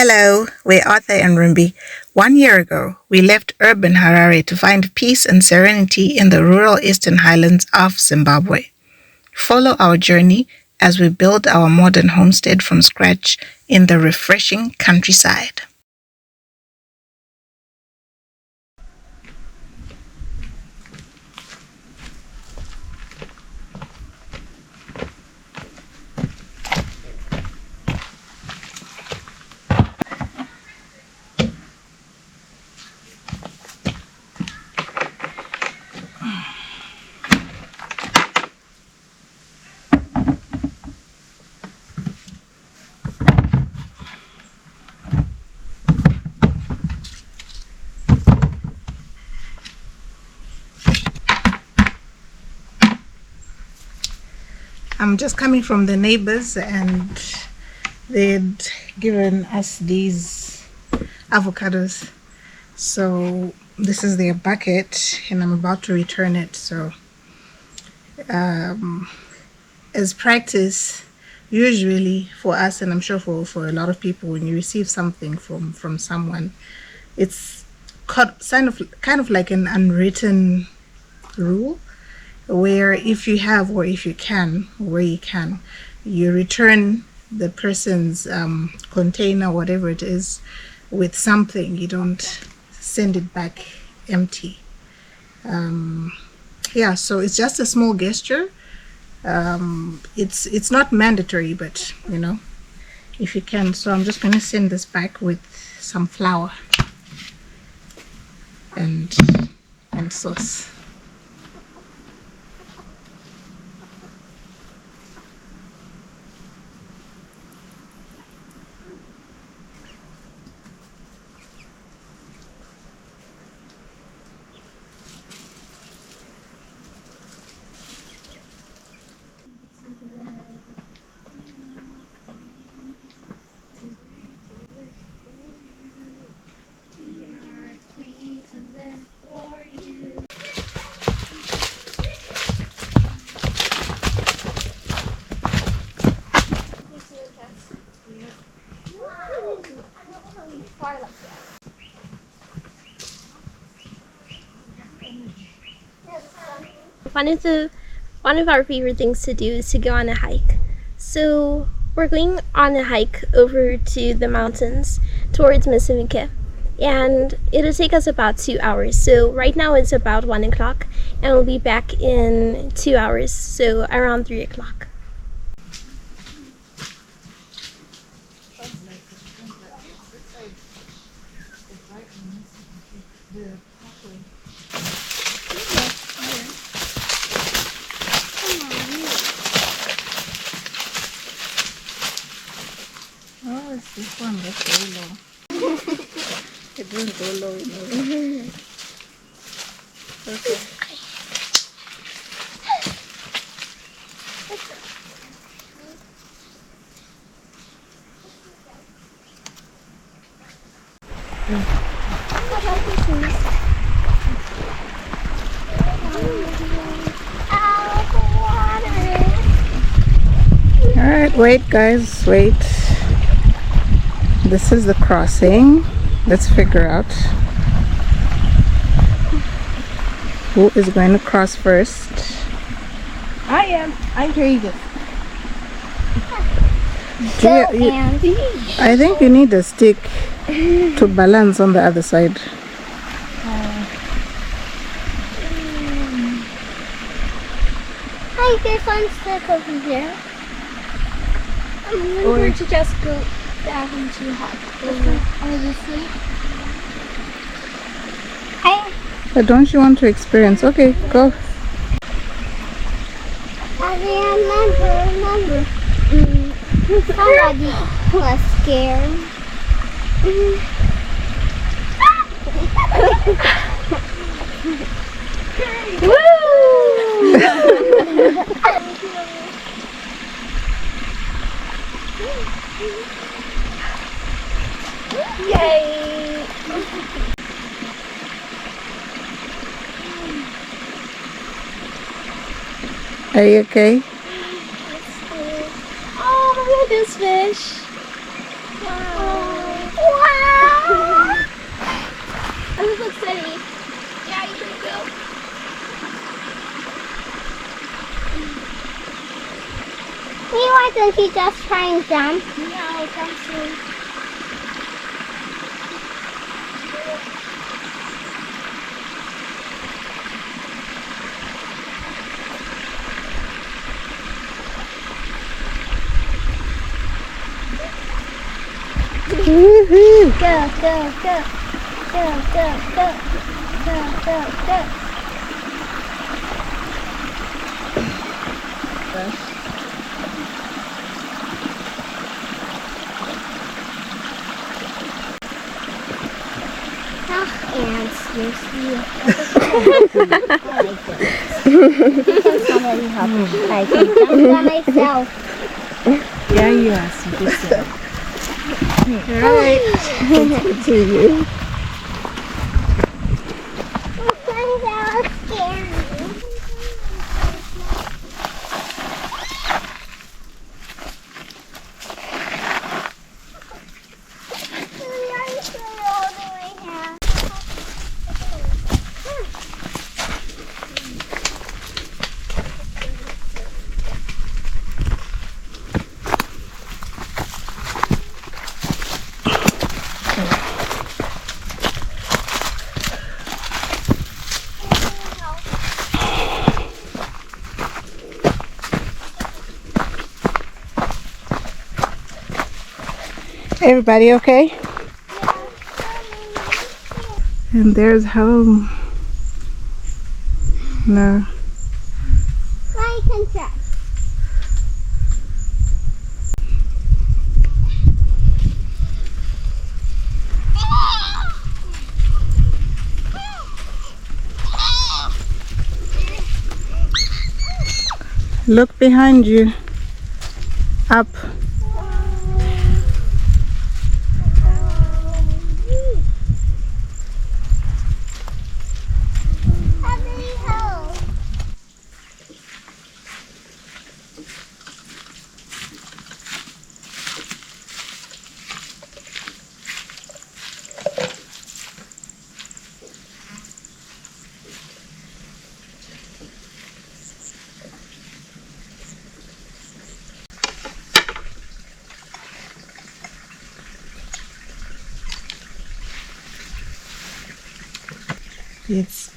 Hello, we're Arthur and Rimby. 1 year ago, we left urban Harare to find peace and serenity in the rural eastern highlands of Zimbabwe. Follow our journey as we build our modern homestead from scratch in the refreshing countryside. I'm just coming from the neighbors and they'd given us these avocados. So this is their bucket and I'm about to return it. So as practice, usually for us, and I'm sure for a lot of people, when you receive something from someone, it's kind of like an unwritten rule, where if you have or if you can, where you can, you return the person's container, whatever it is, with something. You don't send it back empty. Yeah, so it's just a small gesture. It's not mandatory, but if you can. So I'm just going to send this back with some flour and sauce. One of our favorite things to do is to go on a hike. So we're going on a hike over to the mountains towards Mozambique, and it'll take us about 2 hours. So right now it's about 1 o'clock, and we'll be back in 2 hours, so around 3 o'clock. Oh, it's this one that's very low. It doesn't go low, Okay. Alright, wait guys, wait. This is the crossing. Let's figure out who is going to cross first. I am. I'm David. I think you need a stick to balance on the other side. Hi, there's one stick over here. I'm going to just go back into hot over this way. Hi. But don't you want to experience? Okay, go. I remember. Somebody was scared. Yay! Are you okay? Oh, look at this fish. Wow. Didn't he just try and jump? No, come soon. Go, go, go. Go, go, go. Go, go, go. Ants, you're sweet. Can somebody help me? I can jump by myself. Yeah, you are, sweetie. Right. Good to you. That was scary. Everybody okay? And there's home. No. Like and check. Look behind you. Up.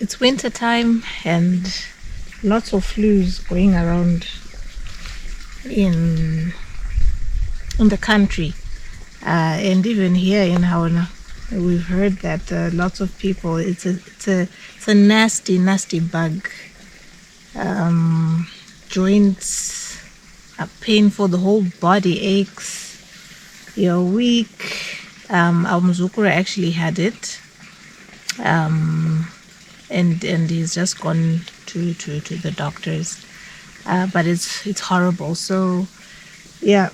It's winter time and lots of flus going around in the country, and even here in Hawana, we've heard that lots of people. It's a nasty bug. Joints are painful. The whole body aches. You're weak. Our Mzukuru actually had it. And he's just gone to the doctors, but it's horrible. So yeah,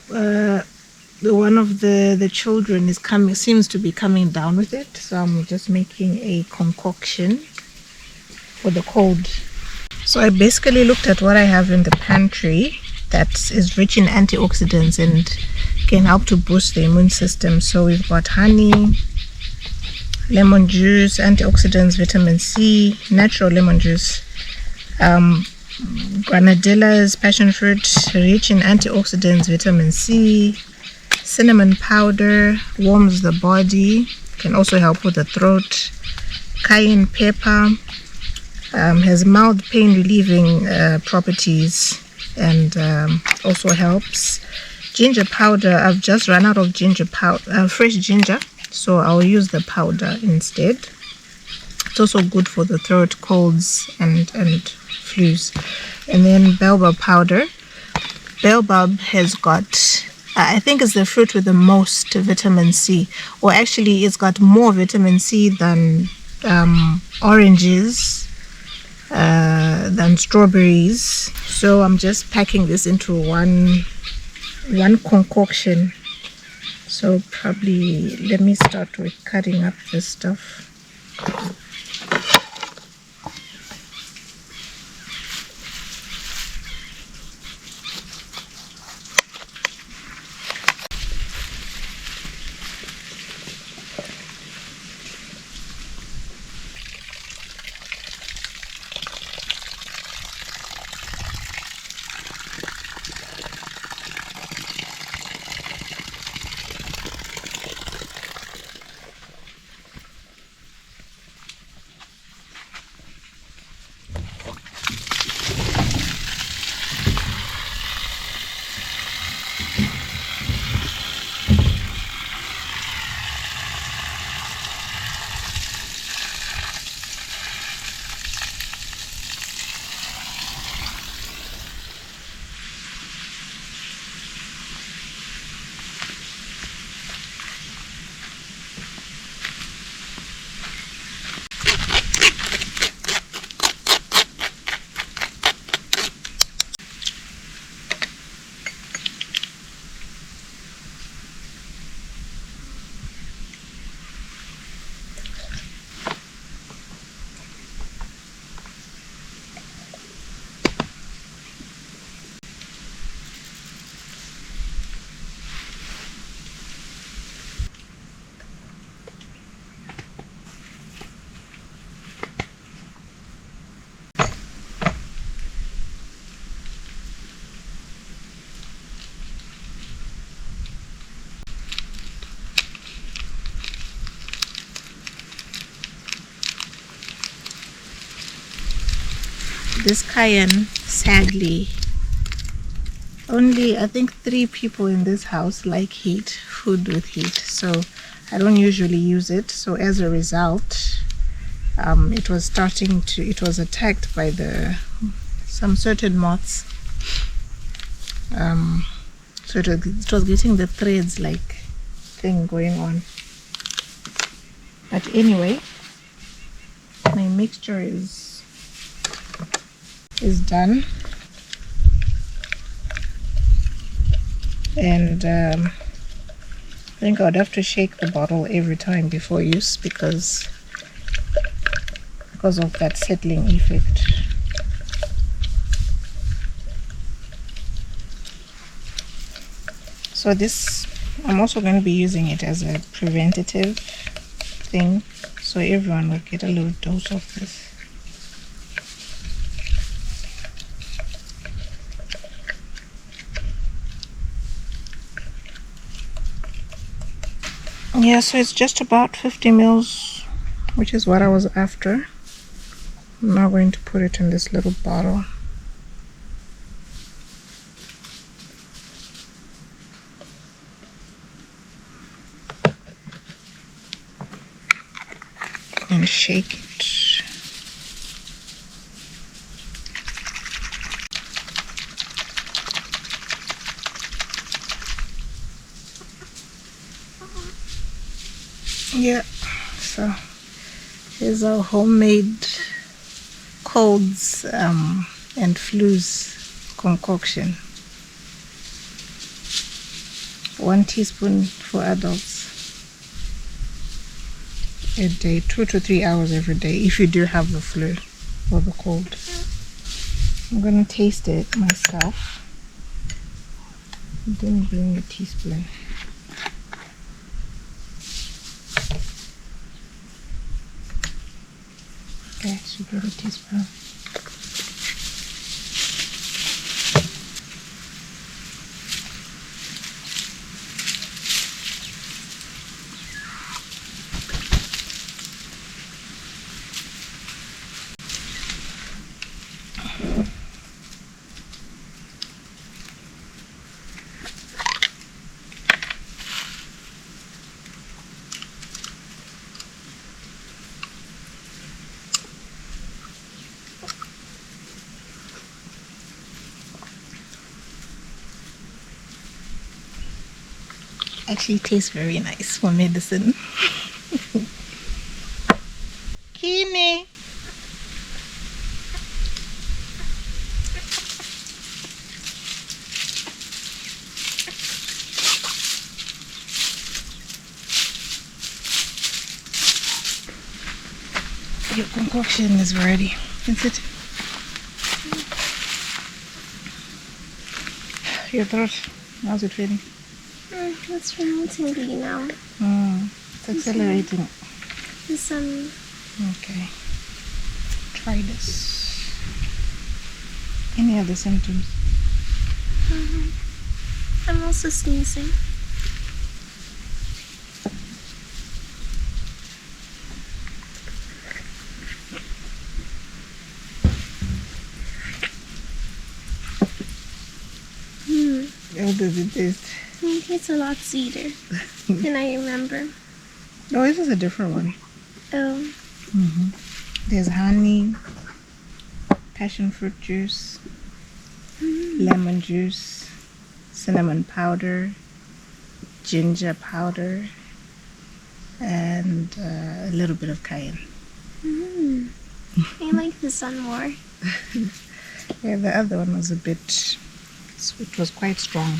one of the children seems to be coming down with it, so I'm just making a concoction for the cold. So I basically looked at what I have in the pantry that is rich in antioxidants and can help to boost the immune system. So we've got honey, lemon juice, antioxidants, vitamin C, natural lemon juice, granadillas, passion fruit, rich in antioxidants, vitamin C, cinnamon powder, warms the body, can also help with the throat, cayenne pepper, has mild pain relieving properties, and also helps. Ginger powder, I've just run out of ginger powder, fresh ginger, so I'll use the powder instead. It's also good for the throat, colds and flus. And then baobab powder. Baobab has got, I think it's the fruit with the most vitamin C, or actually it's got more vitamin C than oranges, than strawberries. So I'm just packing this into one concoction. So probably let me start with cutting up this stuff. this cayenne, sadly, only I think 3 people in this house like food with heat, so I don't usually use it. So as a result, it was attacked by some certain moths. So it was getting the threads like thing going on. But anyway, my mixture is done, and I think I would have to shake the bottle every time before use because of that settling effect. So this, I'm also going to be using it as a preventative thing, so everyone will get a little dose of this. Yeah, so it's just about 50 mils, which is what I was after. I'm now going to put it in this little bottle. And shake it. Yeah, so here's our homemade colds and flus concoction. 1 teaspoon for adults a day, 2 to 3 hours every day if you do have the flu or the cold. I'm gonna taste it myself. I didn't bring a teaspoon. Okay, so get a teaspoon. Actually tastes very nice for medicine. Kini. Your concoction is ready. Is it? Your throat, how's it feeling? It's feeling tingly now. It's accelerating. Okay. Try this. Any other symptoms? I'm also sneezing. How does it taste? It tastes a lot sweeter than I remember. Oh, this is a different one. Oh. There's honey, passion fruit juice, lemon juice, cinnamon powder, ginger powder, and a little bit of cayenne. I like this one more. Yeah, the other one was a bit, it was quite strong.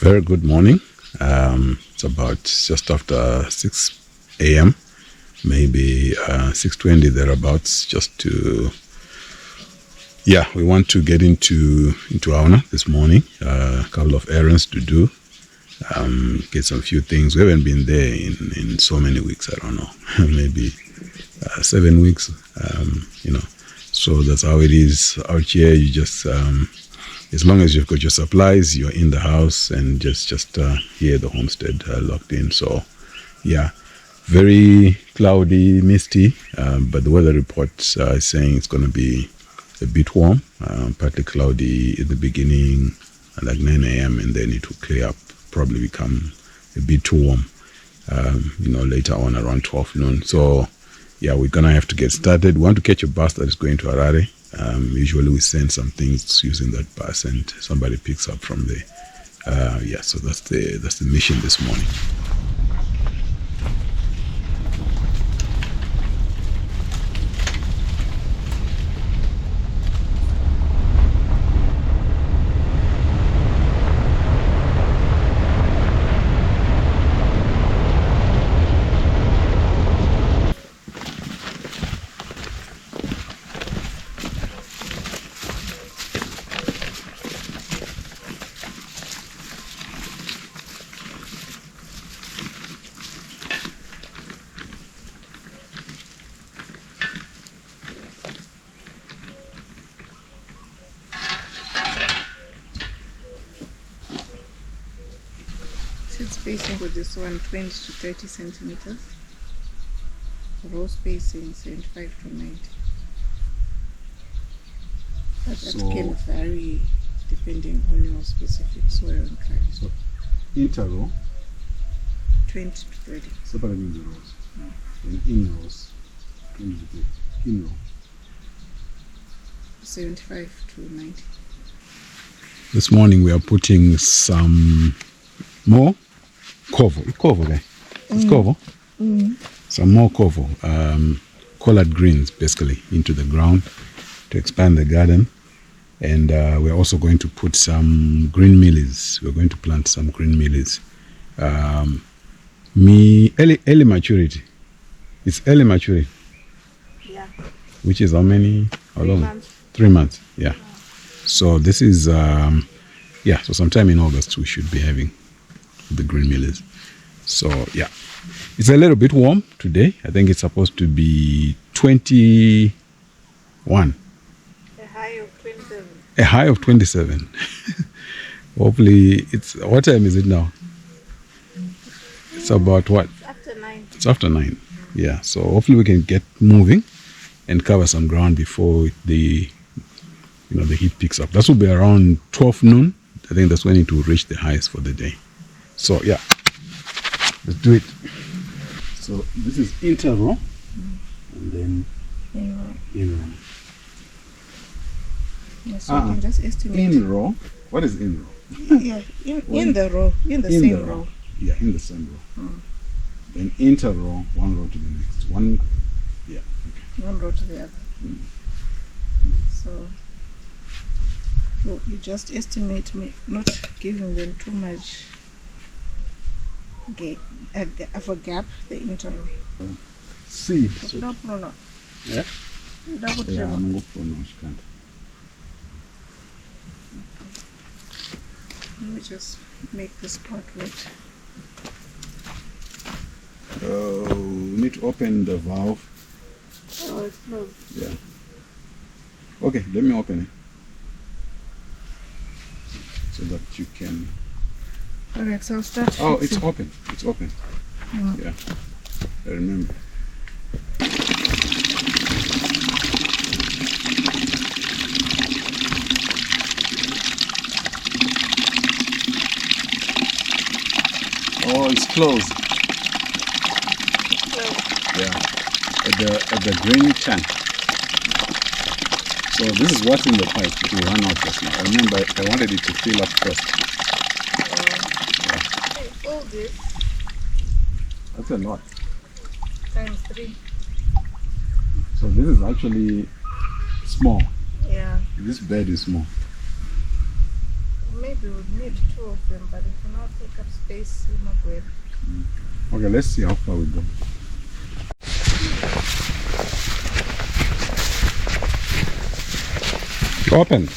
Very good morning. It's about just after 6 a.m., maybe 6:20 thereabouts. We want to get into Auna this morning. A couple of errands to do. Get some few things. We haven't been there in so many weeks. I don't know, maybe 7 weeks. So that's how it is out here. You just as long as you've got your supplies, you're in the house and just here the homestead locked in. So yeah, very cloudy, misty, but the weather report is saying it's going to be a bit warm, partly cloudy at the beginning, like 9 a.m., and then it will clear up, probably become a bit too warm, later on around 12 noon. So yeah, we're going to have to get started. We want to catch a bus that is going to Harare. Usually we send some things using that bus and somebody picks up from there. So that's the mission this morning. Seed spacing with this one 20 to 30 centimeters. Row spacing 75 to 90. But that can vary depending on your specific soil and climate. So inter-row 20 to 30. separating the rows, and in rows 20 to 30. In row 75 to 90. This morning we are putting some more cover there. It's cover. Some more cover, collard greens basically into the ground to expand the garden, and we're also going to put some green mealies. We're going to plant some green mealies. Early maturity. It's early maturity. Yeah. Which is how many? How long? 3 months. 3 months. Yeah. So this is so sometime in August we should be having the green mealies. So yeah, it's a little bit warm today. I think it's supposed to be 21. A high of 27. A high of 27. Hopefully what time is it now? It's about what? It's after 9. It's after 9. Yeah, so hopefully we can get moving and cover some ground before the heat picks up. That will be around 12 noon. I think that's when it will reach the highest for the day. So yeah, let's do it. So this is inter-row, and then in-row. Yeah, so you can just estimate. In-row. What is in-row? Yeah, in the row, in the same row. Yeah, in the same row. Then inter-row, one row to the next. One One row to the other. So you just estimate, not giving them too much of a gap, the interval. See. No. Yeah? Double Yeah, check. I'm going to can't. Let me just make this part wet. We need to open the valve. Oh, it's closed. Yeah. Okay, let me open it. So that you can... Alright, so I'll start. Oh, fixing. it's open. It's open. Yeah. I remember. Oh, it's closed. Yeah. At the drain tank. So this is what's in the pipe. It will run out just now. I remember I wanted it to fill up first. All this That's a lot. times 3. So this is actually small. Yeah, This bed is small. maybe we would need 2 of them, but it will not take up space in my grave. Okay, let's see how far we go. Open.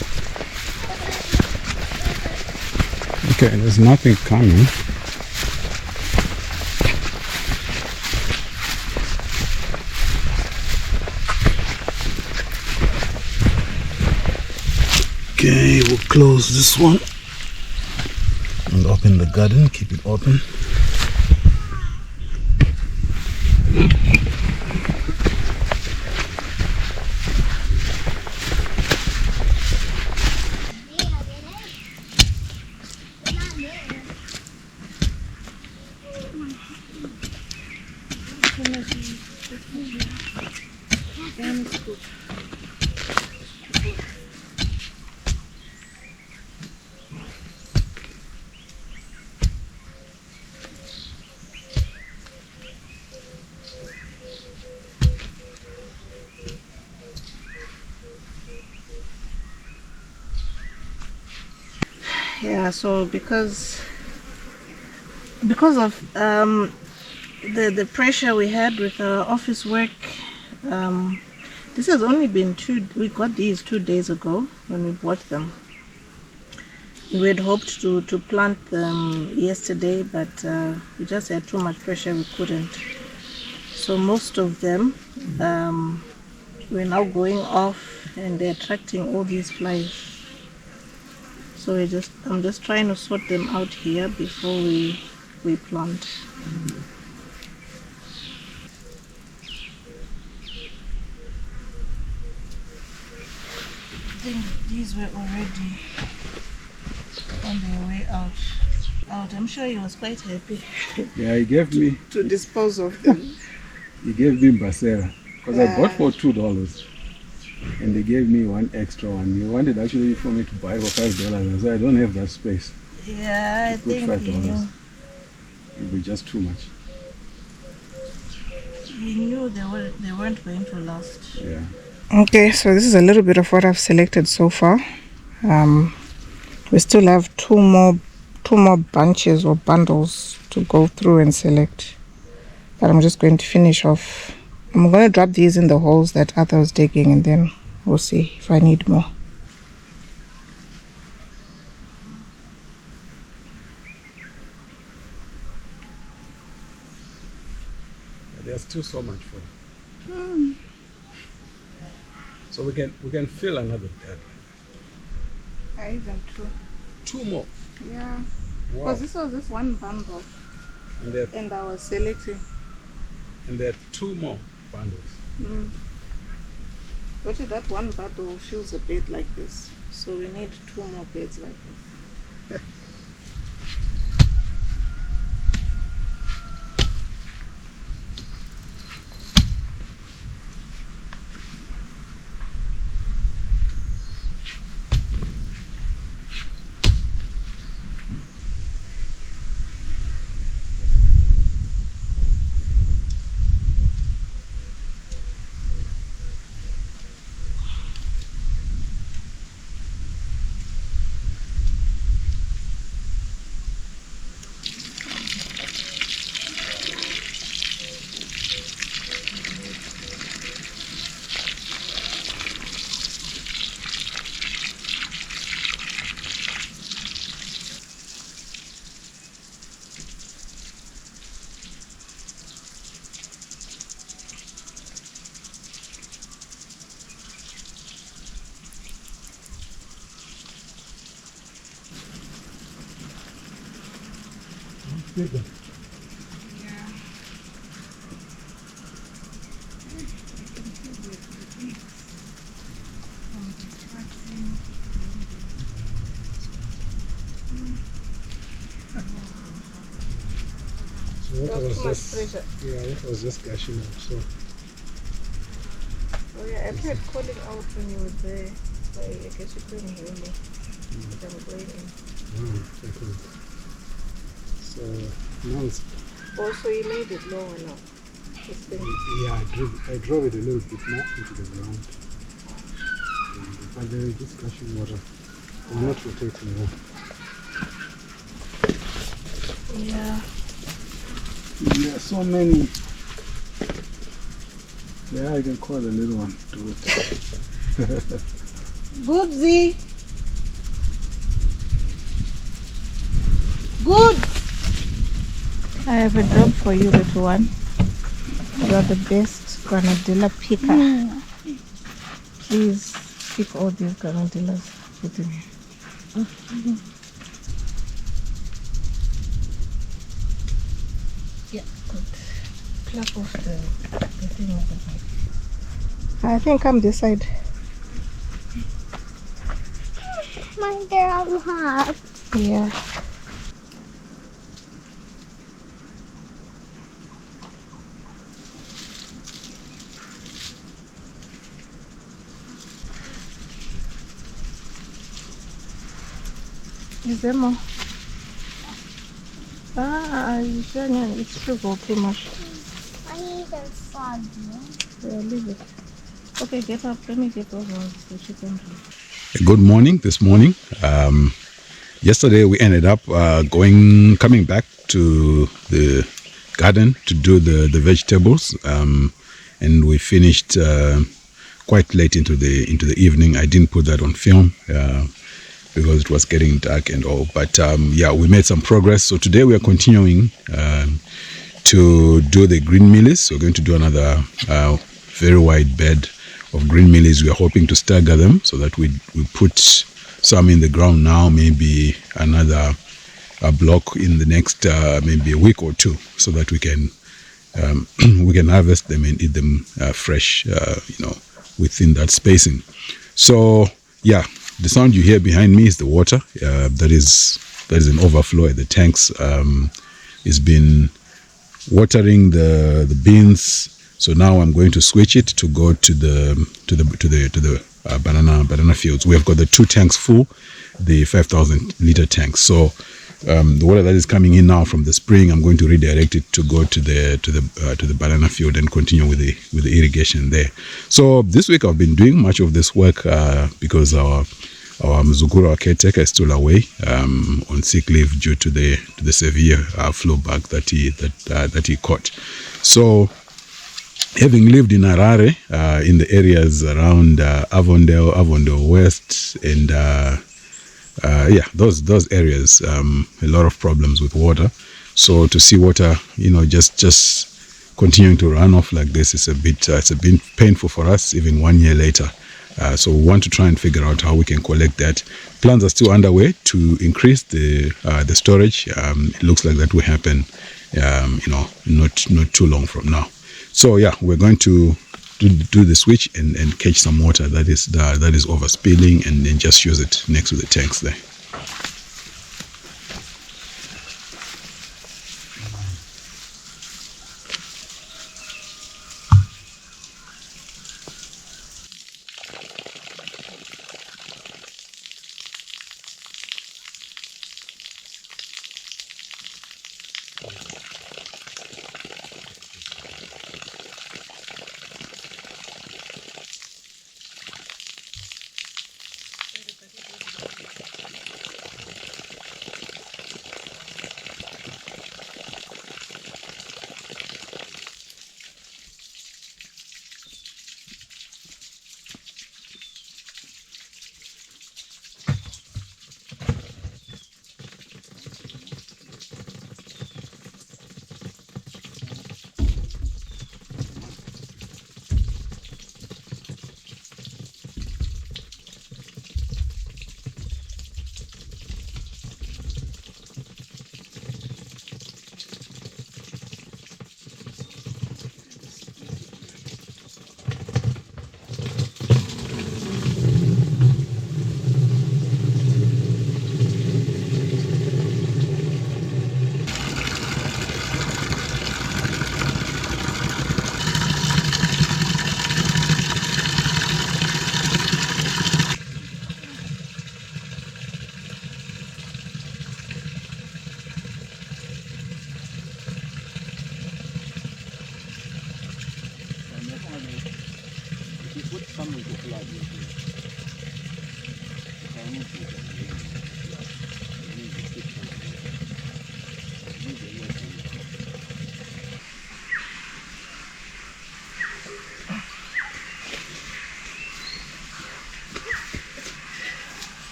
Okay, there's nothing coming. Okay, we'll close this one and open the garden, keep it open. Yeah, so because of the pressure we had with office work, this has only been we got these 2 days ago when we bought them. We had hoped to plant them yesterday, but we just had too much pressure, we couldn't. So most of them we're now going off and they're attracting all these flies. So I'm just trying to sort them out here before we plant. I think these were already on their way out. I'm sure he was quite happy. Yeah, he gave me to dispose of them. He gave me Basera because I bought for $2 and they gave me one extra one. He wanted actually for me to buy for $5. I said I don't have that space. Yeah, I think $5. It'll be just too much. He knew they weren't going to last. Yeah. Okay, so this is a little bit of what I've selected so far. We still have two more bunches or bundles to go through and select, but I'm just going to finish off. I'm going to drop these in the holes that Arthur was digging, and then we'll see if I need more. There's still so much for it. So we can fill another bed. Even Two more. Yeah. Wow. Because this was just one bundle, and I was selecting. And there are 2 more bundles. But that one bundle fills a bed like this, so we need 2 more beds like this. Bigger. So what was just gushing out. So. Oh yeah, I tried calling out when you were there, but I guess you couldn't hear me. But I'm waiting. Okay. So now it's. Also, you made it lower now. Yeah, I drove it a little bit more into the ground. But there is just gushing water. I'm not rotating more. Yeah. There are so many. Yeah, I can call the little one to it. Good, Z. Good. I have a job for you, little one. You are the best granadilla picker. Please pick all these granadillas. Put in here. Yeah, good. Pluck off the thing of the pipe. I think I'm this side. My girl hot. Yeah. Is there more? It's sugar too much. I need a soggy. Yeah, leave it. Okay, get up. Let me get over the chicken. Good morning this morning. Yesterday we ended up coming back to the garden to do the vegetables, and we finished quite late into the evening. I didn't put that on film because it was getting dark and all, but yeah, we made some progress. So today we are continuing to do the green mealies. We're going to do another very wide bed of green mealies. We are hoping to stagger them so that we put some in the ground now, maybe another block in the next maybe a week or two, so that we can harvest them and eat them fresh, within that spacing. So yeah, the sound you hear behind me is the water. That is an overflow at the tanks. It's been watering the beans. So now I'm going to switch it to go to the banana fields. We have got the 2 tanks full, the 5,000 liter tanks. So the water that is coming in now from the spring, I'm going to redirect it to go to the banana field and continue with the irrigation there. So this week I've been doing much of this work because our Mzukuru, our caretaker, is still away on sick leave due to the severe flu bug that he caught. So, having lived in Harare, in the areas around Avondale West, and those areas, a lot of problems with water. So to see water, just continuing to run off like this is it's a bit painful for us, even 1 year later. So we want to try and figure out how we can collect that. Plans are still underway to increase the storage. It looks like that will happen, not too long from now. So yeah, we're going to do the switch and catch some water that is overspilling, and then just use it next to the tanks there.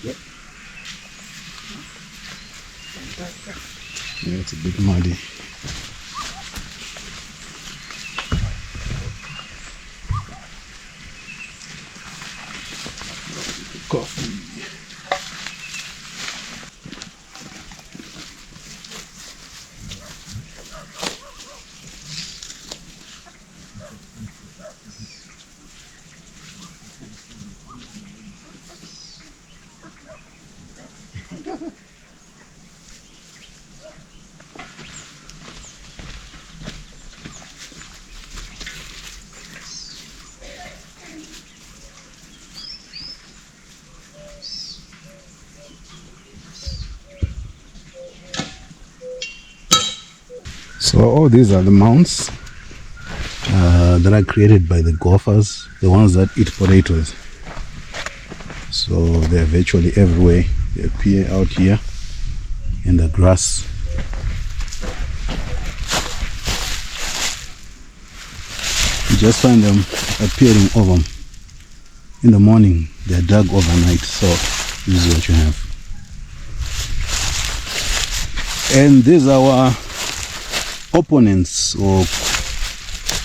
Yeah, it's a bit muddy. Coffee. So all these are the mounds that are created by the gophers, the ones that eat potatoes. So they're virtually everywhere. They appear out here in the grass. You just find them appearing over in the morning. They're dug overnight. So this is what you have. And these are our opponents, or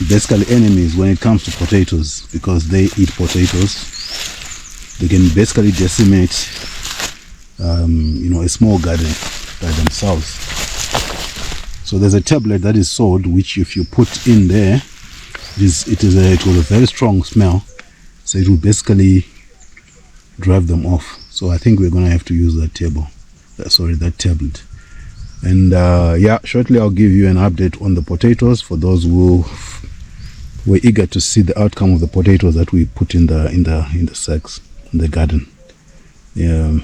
basically enemies, when it comes to potatoes, because they eat potatoes. They can basically decimate a small garden by themselves. So there's a tablet that is sold, which if you put in there, it will a very strong smell, so it will basically drive them off. So I think we're going to have to use that tablet. And shortly I'll give you an update on the potatoes for those who were eager to see the outcome of the potatoes that we put in the sacks in the garden. Yeah.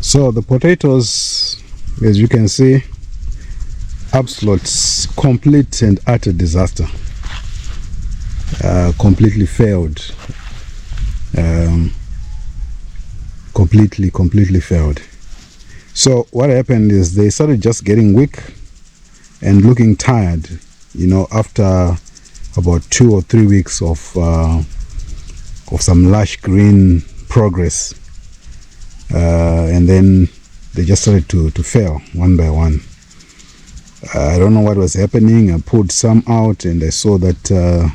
So the potatoes, as you can see, absolute complete and utter disaster. Completely failed. Completely failed. So what happened is they started just getting weak and looking tired, after about 2 or 3 weeks of some lush green progress. And then they just started to fail one by one. I don't know what was happening. I pulled some out and I saw that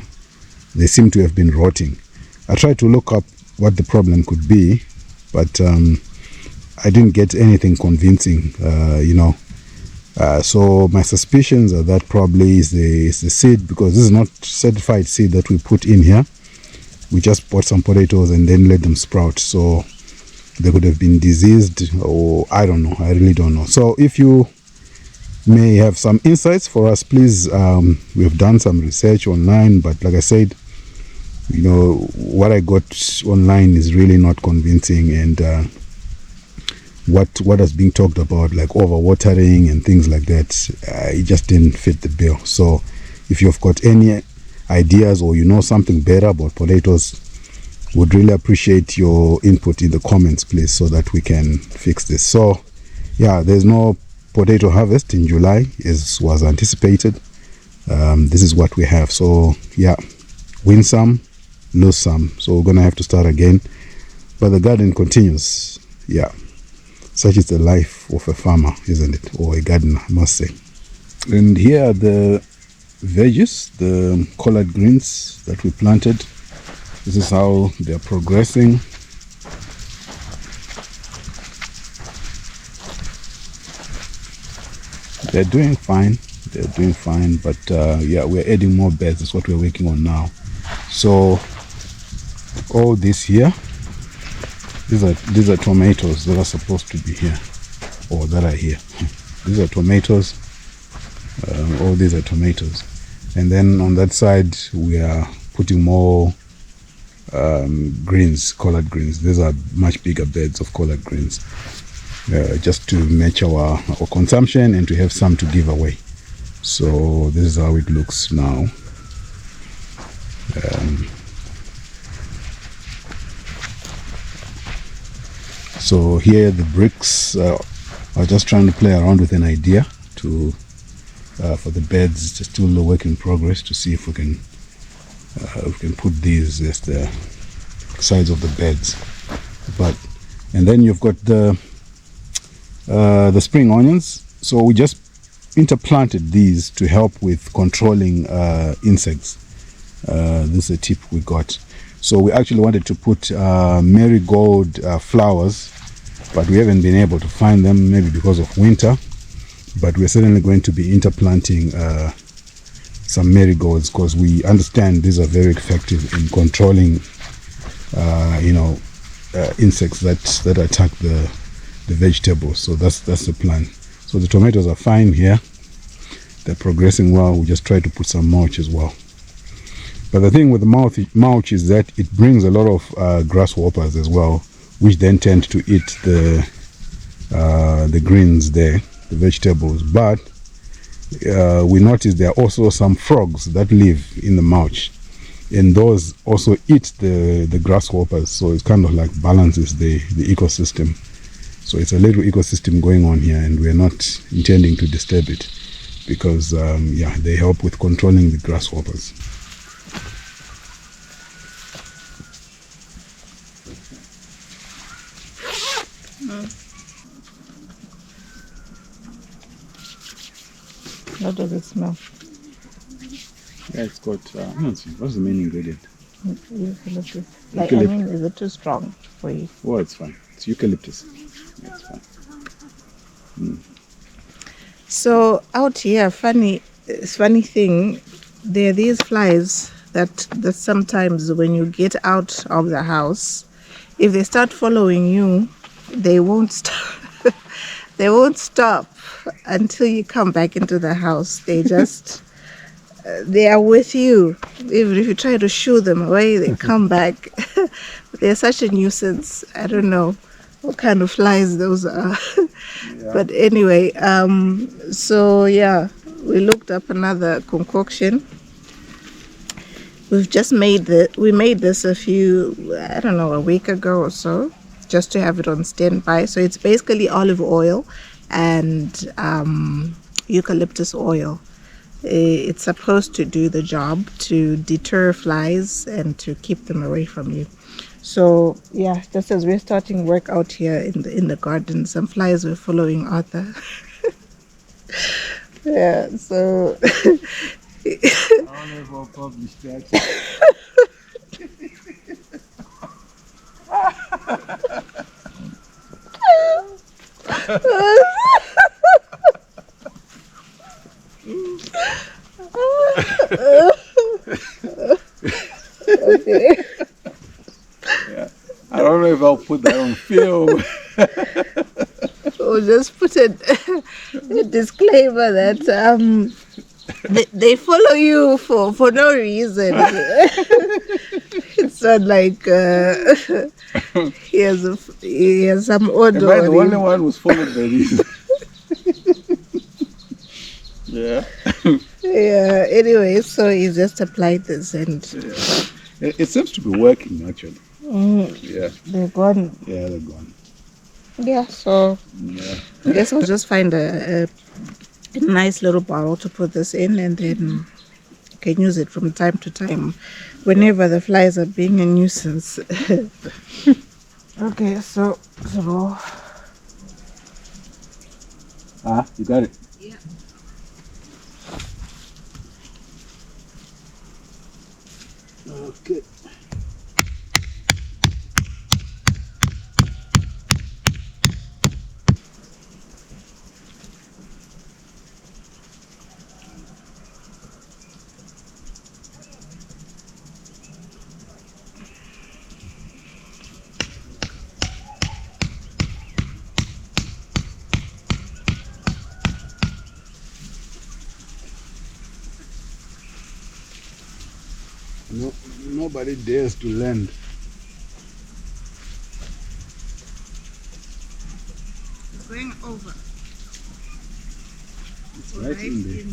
they seem to have been rotting. I tried to look up what the problem could be, but I didn't get anything convincing, so my suspicions are that probably is the seed, because this is not certified seed that we put in here. We just bought some potatoes and then let them sprout. So they could have been diseased, or I don't know. I really don't know. So if you may have some insights for us, please. We've done some research online, but like I said, what I got online is really not convincing, and what is being talked about, like overwatering and things like that, it just didn't fit the bill. So if you've got any ideas or something better about potatoes, would really appreciate your input in the comments, please, so that we can fix this. So yeah, there's no potato harvest in July as was anticipated. This is what we have. So yeah, win some, lose some. So we're gonna have to start again, but the garden continues. Yeah, such is the life of a farmer, isn't it? Or a gardener, I must say. And here are the veggies, the collard greens that we planted. This is how they're progressing. They're doing fine, but yeah, we're adding more beds. That's what we're working on now. So all this here, these are tomatoes that are supposed to be here, or that are here. These are tomatoes. All these are tomatoes, and then on that side we are putting more greens, collard greens. These are much bigger beds of collard greens, just to match our consumption and to have some to give away. So this is how it looks now. So here the bricks, I was just trying to play around with an idea to for the beds. It's still a work in progress to see if we can put these as the sides of the beds. And then you've got the spring onions. So we just interplanted these to help with controlling insects. This is a tip we got. So we actually wanted to put marigold flowers, but we haven't been able to find them, maybe because of winter. But we're certainly going to be interplanting some marigolds, because we understand these are very effective in controlling insects that attack the vegetables. So that's the plan. So the tomatoes are fine here, they're progressing well. We just try to put some mulch as well. But the thing with the mulch is that it brings a lot of grasshoppers as well, which then tend to eat the greens there, the vegetables. But we noticed there are also some frogs that live in the mulch, and those also eat the grasshoppers. So it kind of like balances the ecosystem. So it's a little ecosystem going on here, and we're not intending to disturb it, because they help with controlling the grasshoppers. How does it smell? Yeah, it's got, what's the main ingredient? Eucalyptus. Like, I mean, is it too strong for you? Oh, it's fine. It's eucalyptus. Yeah, it's fine. So out here, funny thing, there are these flies that sometimes when you get out of the house, if they start following you, they won't stop. They won't stop until you come back into the house. They just they are with you. Even if you try to shoo them away, they come back. They're such a nuisance. I don't know what kind of flies those are. Yeah. But anyway, so yeah, we looked up another concoction. We've just made we made this a week ago or so, just to have it on standby. So it's basically olive oil and eucalyptus oil. It's supposed to do the job to deter flies and to keep them away from you. So yeah, just as we're starting work out here in the garden, some flies were following Arthur. Yeah, so I don't know if I'll publish that. Okay. Yeah. I don't know if I'll put that on film. We'll just put a disclaimer that they follow you for no reason. It's not like he has some order. Am I the only one who's followed by this? Yeah. Yeah. Anyway, so he just applied this, and it seems to be working actually. Yeah. They're gone. Yeah, they're gone. Yeah. So I guess I'll just find a nice little bottle to put this in, and then you can use it from time to time whenever the flies are being a nuisance. Okay, so you got it. Yeah. Okay. No, nobody dares to land. it's going over. It's right in there.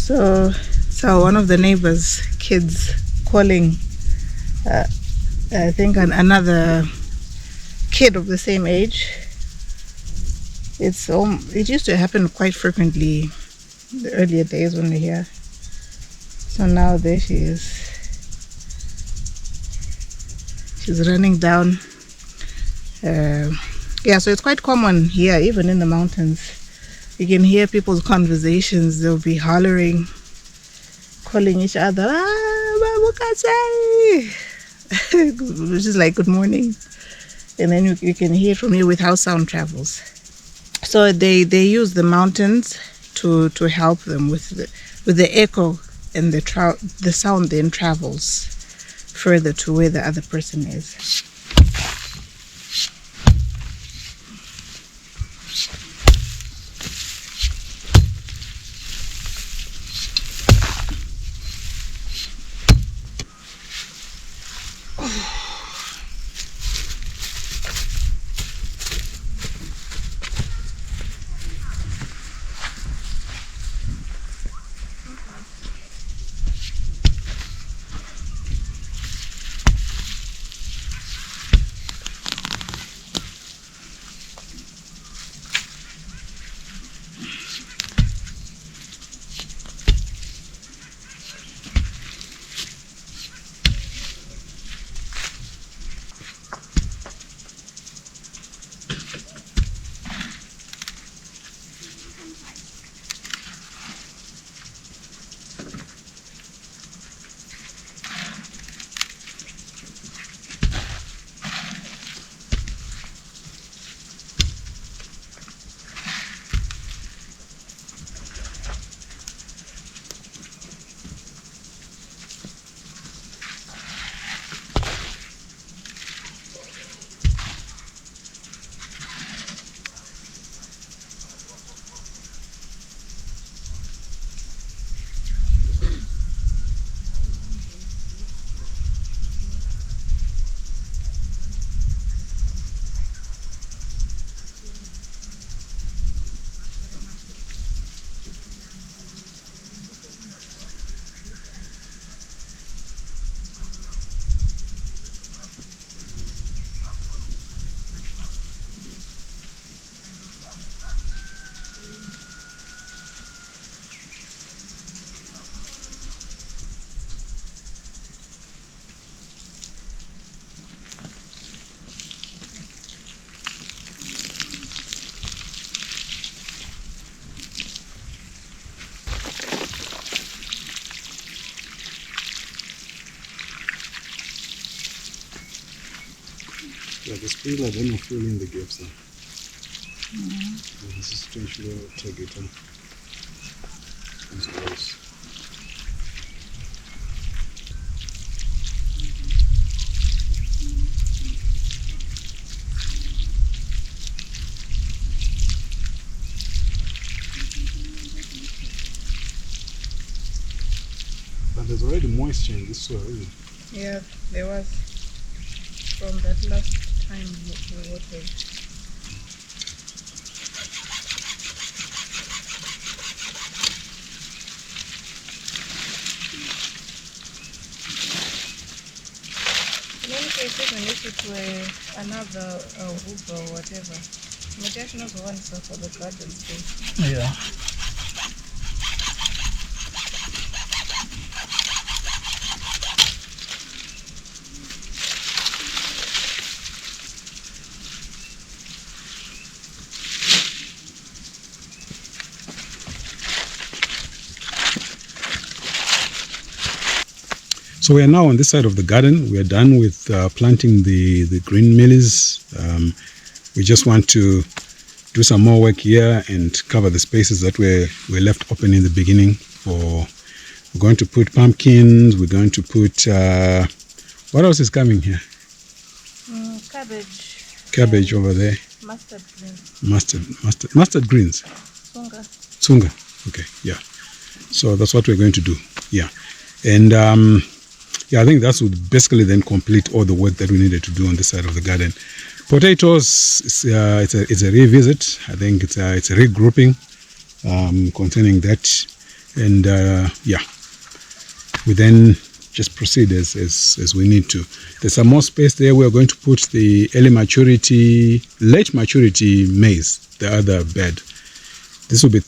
So one of the neighbors' kids calling, I think another kid of the same age. It used to happen quite frequently in the earlier days when we were here. So now there she is. She's running down. Yeah, so it's quite common here, even in the mountains. You can hear people's conversations. They'll be hollering, calling each other, which is like good morning. And then you can hear from here with how sound travels. So they use the mountains to help them with the echo, and the sound then travels further to where the other person is. Yeah, the sprinkler then will fill in the gaps now. This is potentially take it on. But there's already moisture in this soil, isn't it? Yeah, there was from that last time we watered. In any case, even if it were another hoop or whatever, Matash knows one stuff for the garden space. Yeah. So we are now on this side of the garden. We are done with planting the green mealies. We just want to do some more work here and cover the spaces that were left open in the beginning. We're going to put pumpkins. We're going to put what else is coming here? Cabbage over there. Mustard greens. Mustard greens. Tsunga. Okay, yeah. So that's what we're going to do. Yeah, and yeah, I think that would basically then complete all the work that we needed to do on this side of the garden. Potatoes, it's a revisit. I think it's a regrouping concerning that. And yeah, we then just proceed as we need to. There's some more space there. We're going to put the late maturity maize, the other bed. This will be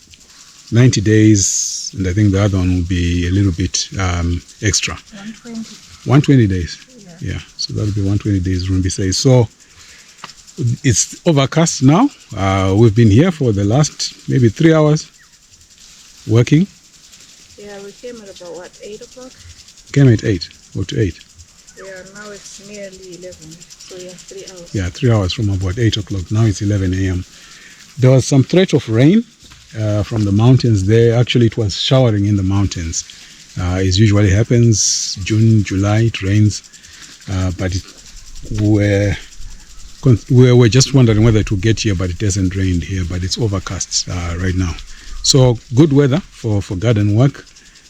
90 days, and I think the other one will be a little bit extra. 120 days. Yeah, so that'll be 120 days, Rumbi says. So it's overcast now. We've been here for the last maybe 3 hours working. Yeah, we came at about what, 8 o'clock? Came at 8 or to 8. Yeah, now it's nearly 11. So yeah, 3 hours. Yeah, 3 hours from about 8 o'clock. Now it's 11 a.m. There was some threat of rain from the mountains there. Actually, it was showering in the mountains. As usually happens, June, July, it rains. But we were just wondering whether it will get here, but it hasn't rained here. But it's overcast right now. So good weather for garden work.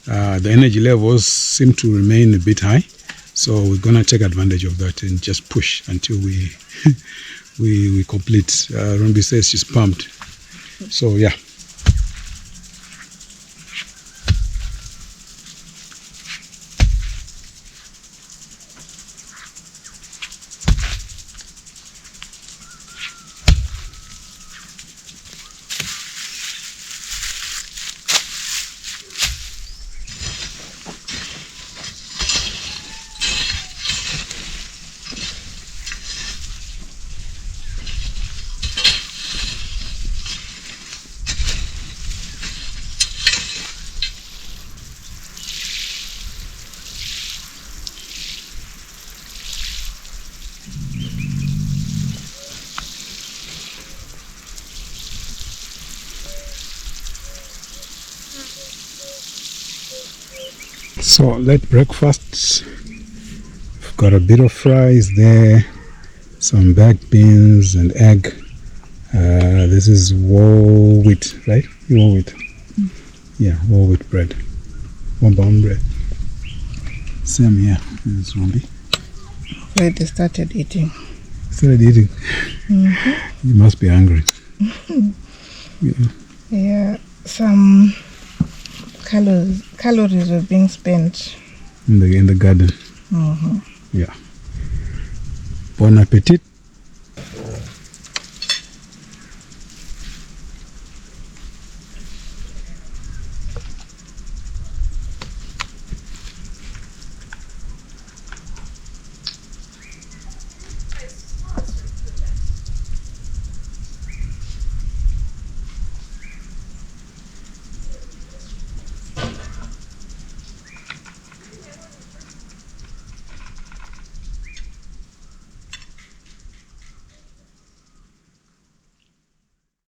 The energy levels seem to remain a bit high. So we're going to take advantage of that and just push until we we complete. Rumbi says she's pumped. So yeah. So late breakfast. We've got a bit of fries there, some baked beans and egg. This is whole wheat, right? Whole wheat. Yeah, whole wheat bread. 1 pound bread. Same here. This is Rumbi. Already started eating. Started eating. You must be hungry. Yeah. Yeah, some calories are being spent In the garden. Yeah. Bon appetit.